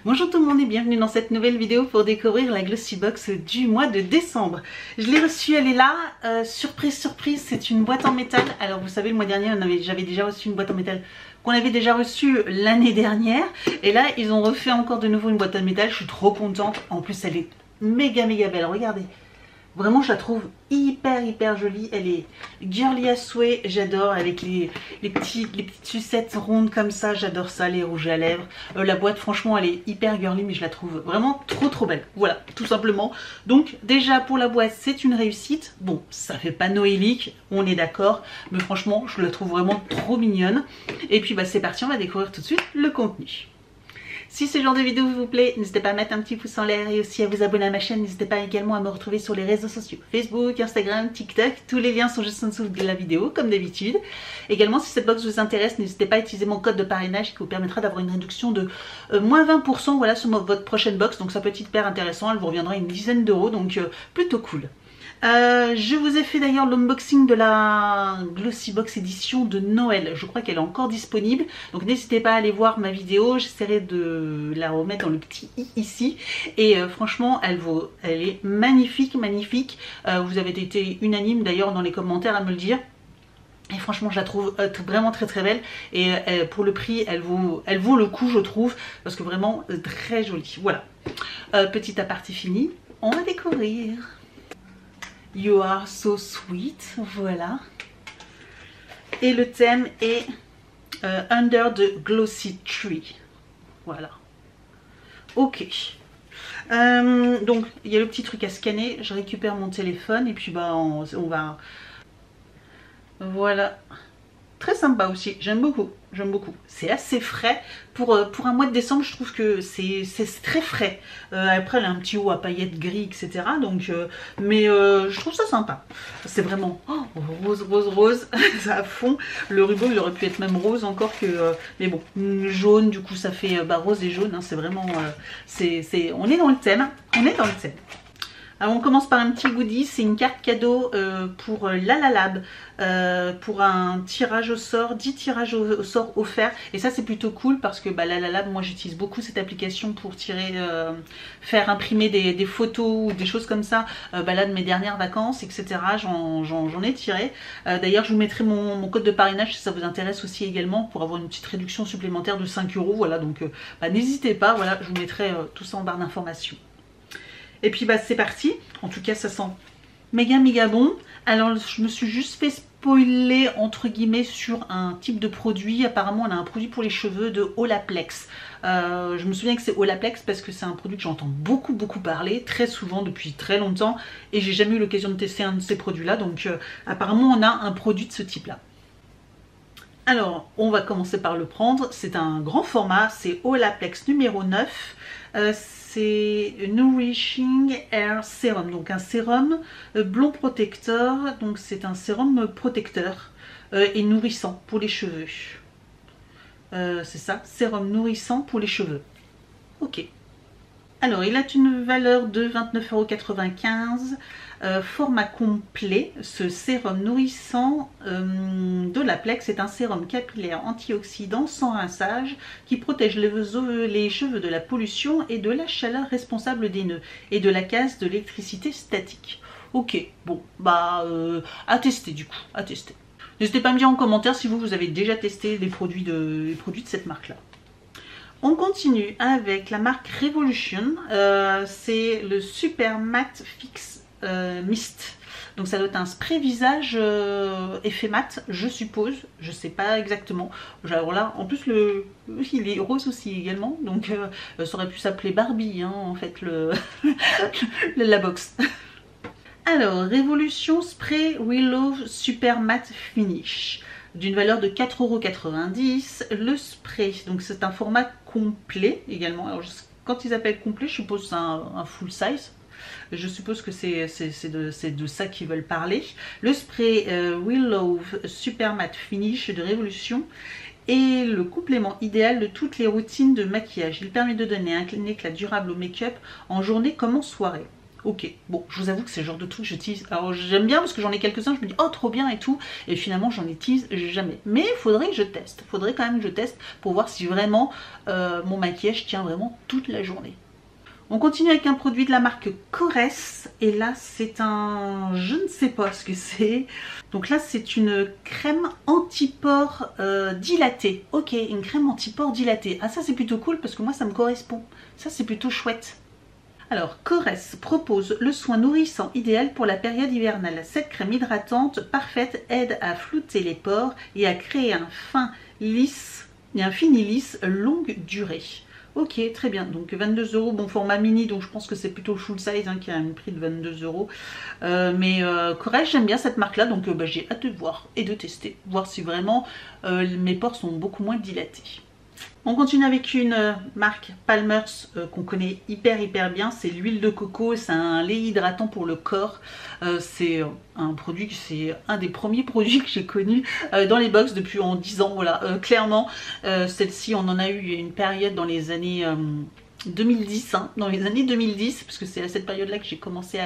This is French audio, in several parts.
Bonjour tout le monde et bienvenue dans cette nouvelle vidéo pour découvrir la Glossy Box du mois de décembre. Je l'ai reçue, elle est là. Surprise, surprise, c'est une boîte en métal. Alors vous savez, le mois dernier, j'avais déjà reçu une boîte en métal qu'on avait déjà reçue l'année dernière. Et là, ils ont refait encore de nouveau une boîte en métal. Je suis trop contente. En plus, elle est méga belle. Regardez. Vraiment, je la trouve hyper jolie. Elle est girly à souhait. J'adore avec les petites sucettes rondes comme ça. J'adore ça, les rouges à lèvres. La boîte, franchement, elle est hyper girly, mais je la trouve vraiment trop belle. Voilà, tout simplement. Donc, déjà, pour la boîte, c'est une réussite. Bon, ça fait pas noélique, on est d'accord. Mais franchement, je la trouve vraiment trop mignonne. Et puis, bah, c'est parti, on va découvrir tout de suite le contenu. Si ce genre de vidéo vous plaît, n'hésitez pas à mettre un petit pouce en l'air et aussi à vous abonner à ma chaîne. N'hésitez pas également à me retrouver sur les réseaux sociaux, Facebook, Instagram, TikTok. Tous les liens sont juste en dessous de la vidéo, comme d'habitude. Également, si cette box vous intéresse, n'hésitez pas à utiliser mon code de parrainage qui vous permettra d'avoir une réduction de moins 20% voilà, sur votre prochaine box. Donc ça peut être hyper intéressant, elle vous reviendra une dizaine d'euros, donc plutôt cool. Je vous ai fait d'ailleurs l'unboxing de la Glossy Box édition de Noël. Je crois qu'elle est encore disponible. Donc n'hésitez pas à aller voir ma vidéo. J'essaierai de la remettre dans le petit i ici. Et franchement, elle est magnifique. Vous avez été unanime d'ailleurs dans les commentaires à me le dire. Et franchement, je la trouve vraiment très belle. Et pour le prix, elle vaut le coup, je trouve. Parce que vraiment, très jolie. Voilà. Petit aparté fini. On va découvrir. You are so sweet, voilà. Et le thème est Under the Glossy Tree, voilà. Ok. Donc il y a le petit truc à scanner. Je récupère mon téléphone et puis bah on va. Voilà. Très sympa aussi, j'aime beaucoup. C'est assez frais. Pour un mois de décembre, je trouve que c'est très frais. Après, elle a un petit haut à paillettes gris, etc. Donc, mais je trouve ça sympa. C'est vraiment rose, ça à fond. Le ruban, il aurait pu être même rose encore que... mais bon, jaune, du coup, ça fait rose et jaune. Hein, c'est vraiment... on est dans le thème. Alors on commence par un petit goodie, c'est une carte cadeau pour Lalalab, pour un tirage au sort, 10 tirages au sort offerts. Et ça c'est plutôt cool parce que bah, Lalalab, moi j'utilise beaucoup cette application pour faire imprimer des photos ou des choses comme ça, là de mes dernières vacances, etc. J'en ai tiré. D'ailleurs je vous mettrai mon code de parrainage si ça vous intéresse aussi également pour avoir une petite réduction supplémentaire de 5 €. Voilà, donc n'hésitez pas, voilà, je vous mettrai tout ça en barre d'informations. Et puis bah c'est parti, en tout cas ça sent méga bon. Alors je me suis juste fait spoiler entre guillemets sur un type de produit. Apparemment on a un produit pour les cheveux de Olaplex. Je me souviens que c'est Olaplex parce que c'est un produit que j'entends beaucoup parler, très souvent depuis très longtemps. Et j'ai jamais eu l'occasion de tester un de ces produits là. Donc apparemment on a un produit de ce type là. Alors on va commencer par le prendre, c'est un grand format, c'est Olaplex numéro 9. C'est Nourishing Hair Serum, donc un sérum blond protecteur, donc c'est un sérum protecteur et nourrissant pour les cheveux. C'est ça, sérum nourrissant pour les cheveux. Ok. Alors il a une valeur de 29,95 €, format complet. Ce sérum nourrissant d'Olaplex est un sérum capillaire antioxydant sans rinçage qui protège les cheveux de la pollution et de la chaleur responsable des nœuds et de la casse de l'électricité statique. Ok, bon, bah à tester du coup, à tester. N'hésitez pas à me dire en commentaire si vous avez déjà testé les produits de cette marque-là. On continue avec la marque Revolution, c'est le Super Matte Fix Mist. Donc ça doit être un spray visage effet mat, je suppose, je sais pas exactement. Alors là, en plus il est rose aussi également, donc ça aurait pu s'appeler Barbie, hein, en fait, la box. Alors, Revolution Spray Willow Super Matte Finish, d'une valeur de 4,90 €. Le spray, donc c'est un format complet également. Alors, quand ils appellent complet, je suppose que c'est un full size. Je suppose que c'est de ça qu'ils veulent parler. Le spray Willow Super Matte Finish de Revolution est le complément idéal de toutes les routines de maquillage. Il permet de donner un éclat durable au make-up en journée comme en soirée. Ok, bon, je vous avoue que c'est le genre de truc que j'utilise. Alors j'aime bien parce que j'en ai quelques-uns, je me dis oh trop bien et tout, et finalement j'en utilise jamais. Mais il faudrait que je teste, faudrait quand même que je teste pour voir si vraiment mon maquillage tient vraiment toute la journée. On continue avec un produit de la marque Korres, et là c'est un, je ne sais pas ce que c'est. Donc là c'est une crème anti-pores dilatée. Ok, une crème anti-pores dilatée. Ah ça c'est plutôt cool parce que moi ça me correspond. Ça c'est plutôt chouette. Alors, Korres propose le soin nourrissant idéal pour la période hivernale. Cette crème hydratante parfaite aide à flouter les pores et à créer un fini lisse longue durée. Ok, très bien. Donc 22 €, bon format mini, donc je pense que c'est plutôt le full size qui a un prix de 22 €. Mais Korres, j'aime bien cette marque-là, donc j'ai hâte de voir et de tester, voir si vraiment mes pores sont beaucoup moins dilatés. On continue avec une marque Palmer's qu'on connaît hyper bien, c'est l'huile de coco, c'est un lait hydratant pour le corps. C'est un produit, c'est un des premiers produits que j'ai connu dans les box depuis en 10 ans, voilà, clairement. Celle-ci, on en a eu une période dans les années 2010, hein, dans les années 2010, parce que c'est à cette période-là que j'ai commencé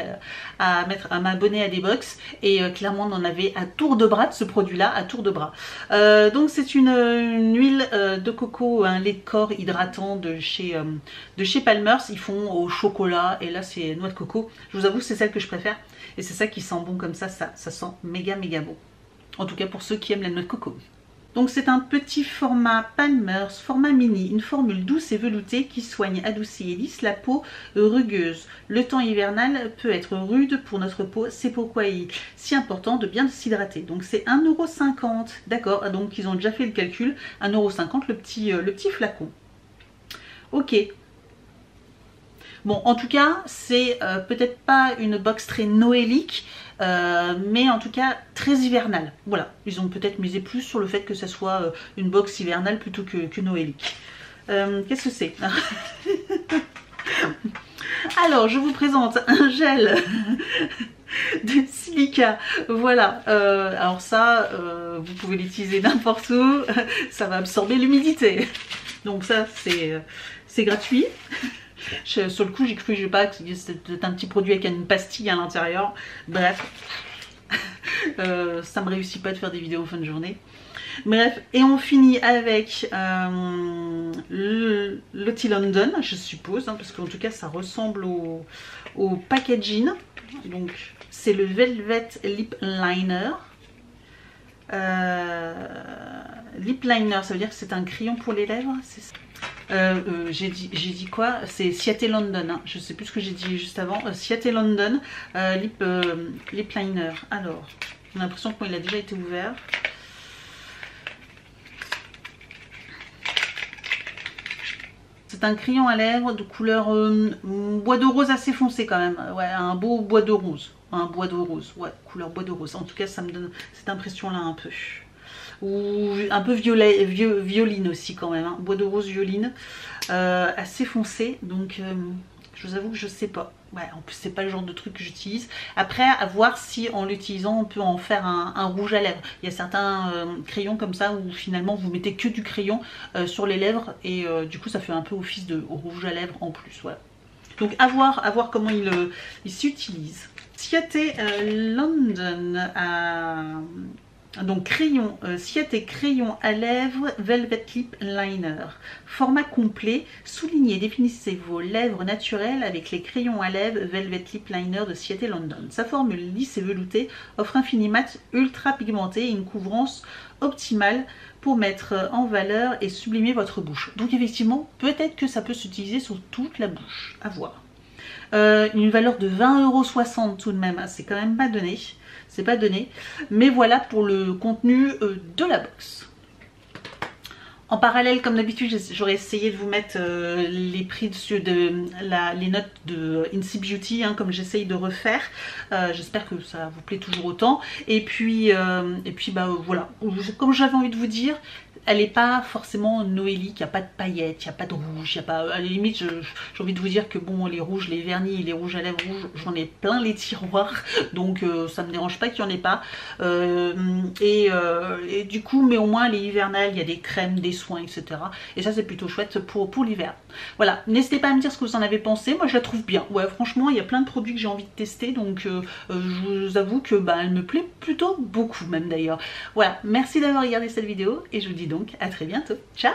à m'abonner à des box, et clairement on en avait à tour de bras de ce produit-là, à tour de bras. Donc c'est une huile de coco, un lait de corps hydratant de chez Palmer's. Ils font au chocolat, et là c'est noix de coco. Je vous avoue c'est celle que je préfère, et c'est ça qui sent bon comme ça sent méga bon. En tout cas pour ceux qui aiment la noix de coco. Donc c'est un petit format Palmer's, format mini, une formule douce et veloutée qui soigne, adoucit et lisse la peau rugueuse. Le temps hivernal peut être rude pour notre peau, c'est pourquoi il est si important de bien s'hydrater. Donc c'est 1,50 €, d'accord, donc ils ont déjà fait le calcul, 1,50 € le petit flacon. Ok. Bon, en tout cas, c'est peut-être pas une box très noélique, mais en tout cas très hivernale. Voilà, ils ont peut-être misé plus sur le fait que ça soit une box hivernale plutôt que noélique. Qu'est-ce que c'est? Alors, je vous présente un gel de silica. Voilà, alors ça, vous pouvez l'utiliser n'importe où, ça va absorber l'humidité. Donc ça, c'est gratuit. Sur le coup j'ai cru, je sais pas, que c'était un petit produit avec une pastille à l'intérieur. Bref, ça me réussit pas de faire des vidéos en fin de journée. Bref, et on finit avec le Lottie London, je suppose, hein, parce qu'en tout cas ça ressemble au packaging. Donc c'est le Velvet Lip Liner. Lip Liner, ça veut dire que c'est un crayon pour les lèvres, c'est ça? J'ai dit quoi? C'est Ciaté London, hein. Je sais plus ce que j'ai dit juste avant. Ciaté London Lip Liner. Alors, j'ai l'impression qu'il a déjà été ouvert. C'est un crayon à lèvres de couleur bois de rose assez foncé quand même. Ouais, un beau bois de rose. Un bois de rose, ouais, couleur bois de rose. En tout cas, ça me donne cette impression-là un peu. Ou un peu violet, violine aussi quand même, hein. Bois de rose violine, assez foncé, donc je vous avoue que je sais pas. Ouais, en plus c'est pas le genre de truc que j'utilise. Après, à voir si en l'utilisant on peut en faire un rouge à lèvres. Il y a certains crayons comme ça où finalement vous mettez que du crayon sur les lèvres, et du coup ça fait un peu office de rouge à lèvres en plus, voilà. Donc à voir comment il s'utilise. Ciaté London donc crayon, Ciaté crayon à lèvres Velvet Lip Liner. Format complet, soulignez et définissez vos lèvres naturelles avec les crayons à lèvres Velvet Lip Liner de Ciaté London. Sa formule lisse et veloutée offre un fini mat ultra pigmenté et une couvrance optimale pour mettre en valeur et sublimer votre bouche. Donc effectivement, peut-être que ça peut s'utiliser sur toute la bouche, à voir. Une valeur de 20,60 € tout de même, c'est quand même pas donné. C'est pas donné, mais voilà pour le contenu de la box. En parallèle, comme d'habitude, j'aurais essayé de vous mettre les prix dessus les notes de Incy Beauty, hein, comme j'essaye de refaire. J'espère que ça vous plaît toujours autant. Et puis bah voilà, comme j'avais envie de vous dire, elle n'est pas forcément noélique, il n'y a pas de paillettes, il n'y a pas de rouge, il y a pas, à la limite j'ai envie de vous dire que bon, les rouges, les vernis, les rouges à lèvres rouges, j'en ai plein les tiroirs, donc ça me dérange pas qu'il n'y en ait pas. Et du coup, mais au moins elle est hivernale, il y a des crèmes, des soins, etc. Et ça c'est plutôt chouette pour l'hiver. Voilà, n'hésitez pas à me dire ce que vous en avez pensé, moi je la trouve bien. Ouais, franchement, il y a plein de produits que j'ai envie de tester, donc je vous avoue que bah, elle me plaît plutôt beaucoup même d'ailleurs. Voilà, merci d'avoir regardé cette vidéo et je vous dis donc à très bientôt. Ciao!